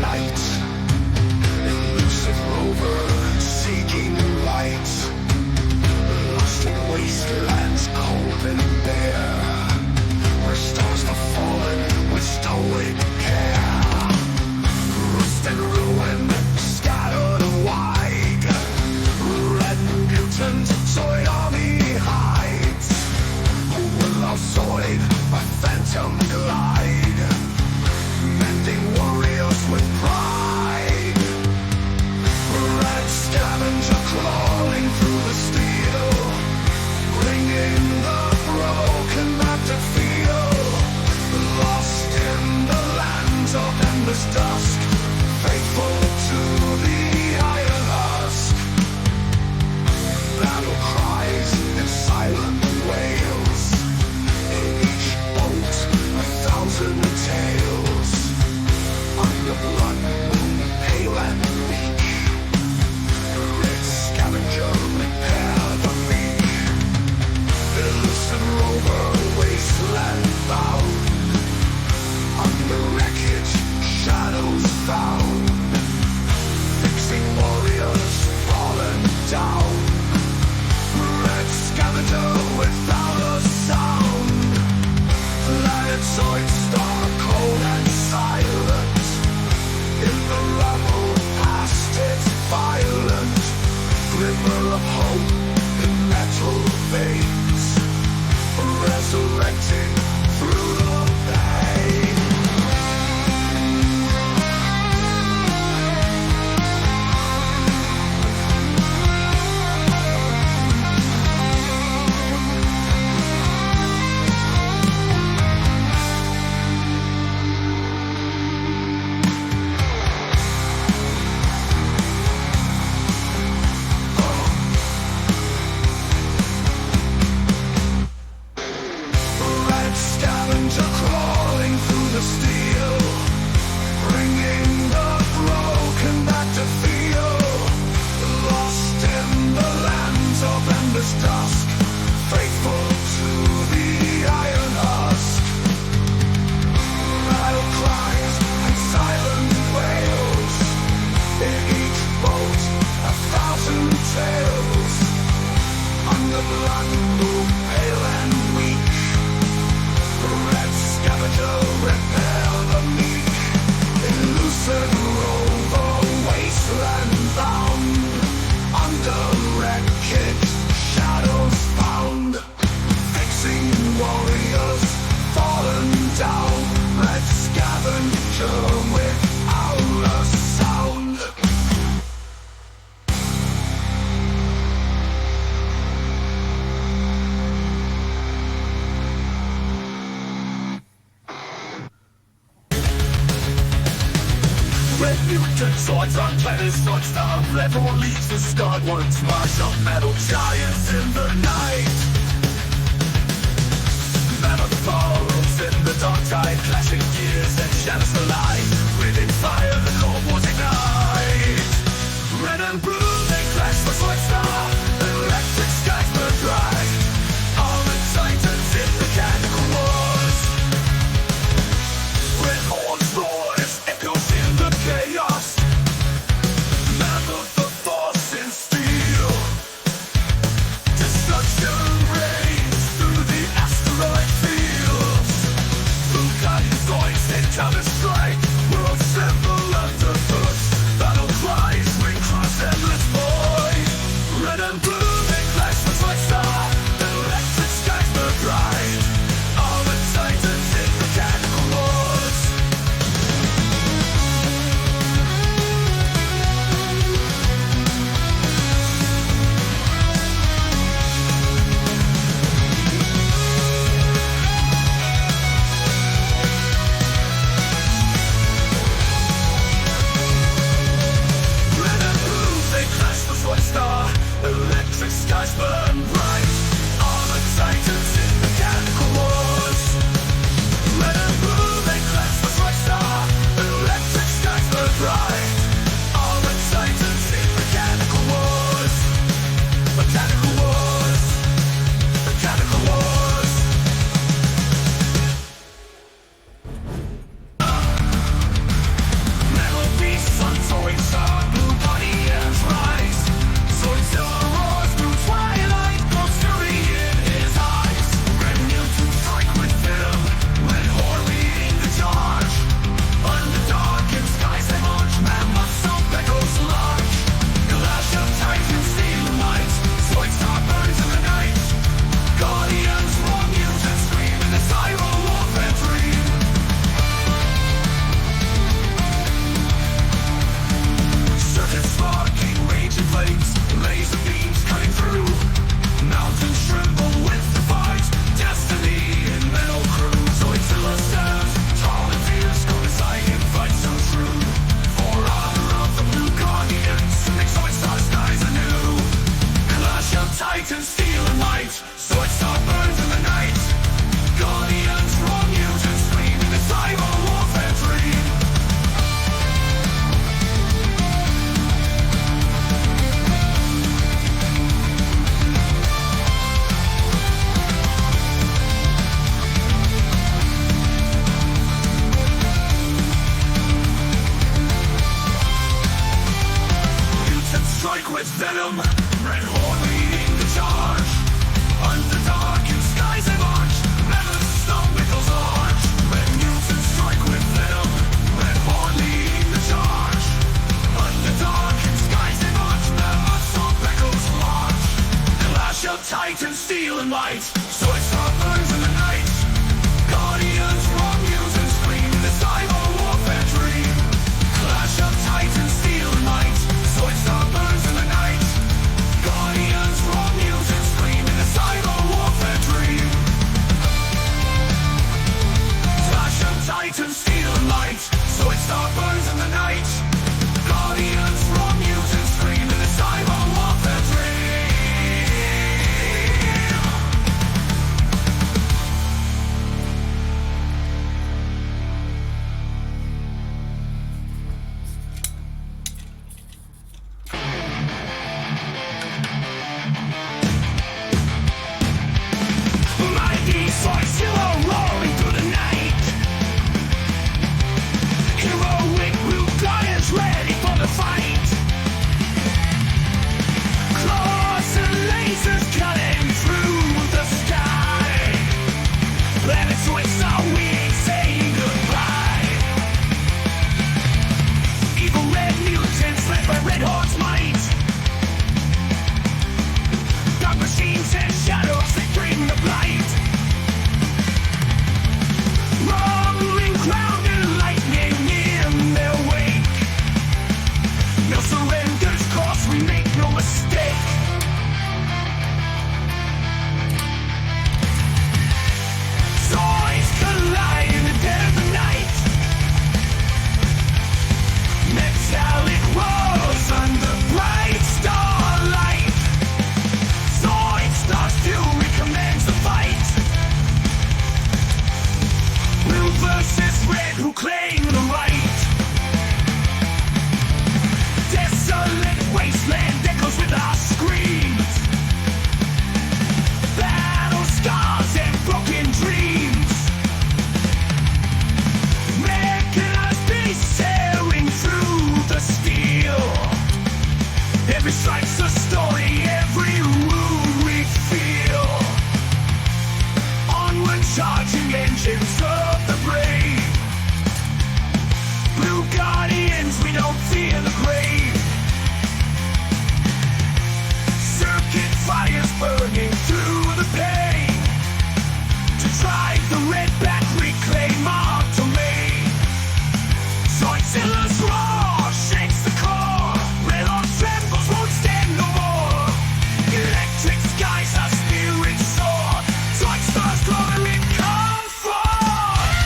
night. Elusive rover, seeking light. Lost in wastelands cold and bare, where stars have fallen with stoic care. Rust and ruin scattered wide. Red mutant Zoid army hides. Will our Zoid a phantom glide, mending warriors with pride. Red scavenger crawling through the steel, bringing the broken back to feel. Lost in the lands of endless dusk, faithful to the iron husk. Battle cries and silent wails, in each boat 1,000 tales. Under blood moon, pale and weak, red scavenger repair the meek. Elusive rover, wasteland bound, under wreckage, shadows found. Fixing warriors fallen down. Red scavenger without a sound. Lion Zoidstar, cold and silent, in the rubble past its violent. Glimmer of hope in metal veins, resurrecting through the pain. Scavenger crawling through the steel, bringing the broken back to feel. Lost in the lands of endless dusk, faithful to the iron husk. Battle cries and silent wails, in each boat 1,000 tales. Under blood moon, pale and weak, red scavenger repair the meek. Elusive rover, wasteland bound, under wreckage, shadows found. Fixing warriors fallen down. Red scavenger without a sound. Red mutant Zoids on planet Zoidstar. Everyone leaves the scarred ones. March of metal giants in the night. Man of the falls in the dark tide, clashing gears and shatters the light. Breathing fire, the cold wars ignite. Red and blue, they clash for Zoidstar. Electric skies burn dry. Armored titans in mechanical wars. Red horns roar as echoes in the chaos. Man of the force in steel. Destruction reigns through the asteroid fields. Vulcan Zoids enter the strike. World symbol underfoot. Battle cries ring across endless void. Red and Zoidstar burns in the night. Guardians, raw mutants scream in the cyber warfare dream. Strike with venom, red horn leading the charge. Under darkened skies they march, mammoth stone whittles arch. Red mutants strike with venom, red horn leading the charge. Under darkened skies they march, mammoth stone beckles large. Clash of titan, steel and light, Zoidstar burns in the night. Guardians, raw mutants scream in the cyber warfare dream. Clash of titan, steel and light, Zoidstar burns in the night. Guardians, raw mutants scream in the cyber warfare dream. Clash of titan, steel and light, Zoidstar burns in the night. Guardians, raw mutants scream in the cyber warfare dream. Zoids hero roaring through the night. Heroic blue guardians ready for the fight. Claws and lasers cutting through the sky. Planet Zoidstar, we ain't saying goodbye. Evil red mutants led by Red Hawk's might. Dark machines and shadows, they bring the blight. Rumbling cloud and lightning in their wake. No surrender's course, we make no mistake. Zoids collide in the dead of the night. Metallic walls under bright starlight. Zoidstar still recommends the fight. Blue versus red, who claim the right? Desolate wasteland echoes with our screams. Battle scars and broken dreams. Mechanized beasts tearing through the steel. Every strike's a story, every wound we feel. Onward charging engines of the brave. Blue guardians, we don't fear the grave. Circuit fires burning through the pain. To drive the red back, reclaim our domain. Zoidzilla's roar shakes the core. Red Hawk trembles, won't stand no more. Electric skies, our spirits soar. Zoidstar's glory come forth.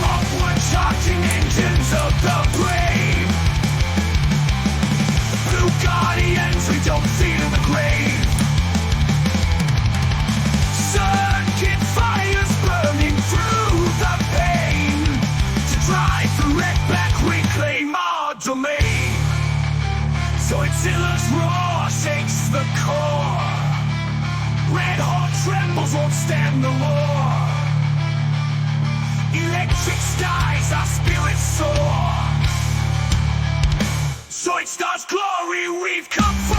Upward charging engines of the brave. Blue guardians, we don't fear the grave. Circuit fires burning through the pain. To drive the red back, reclaim our domain. Zoidzilla's roar shakes the core. Red Hawk trembles, won't stand no more. Electric skies, our spirits soar. Zoidstar's glory, we've come for.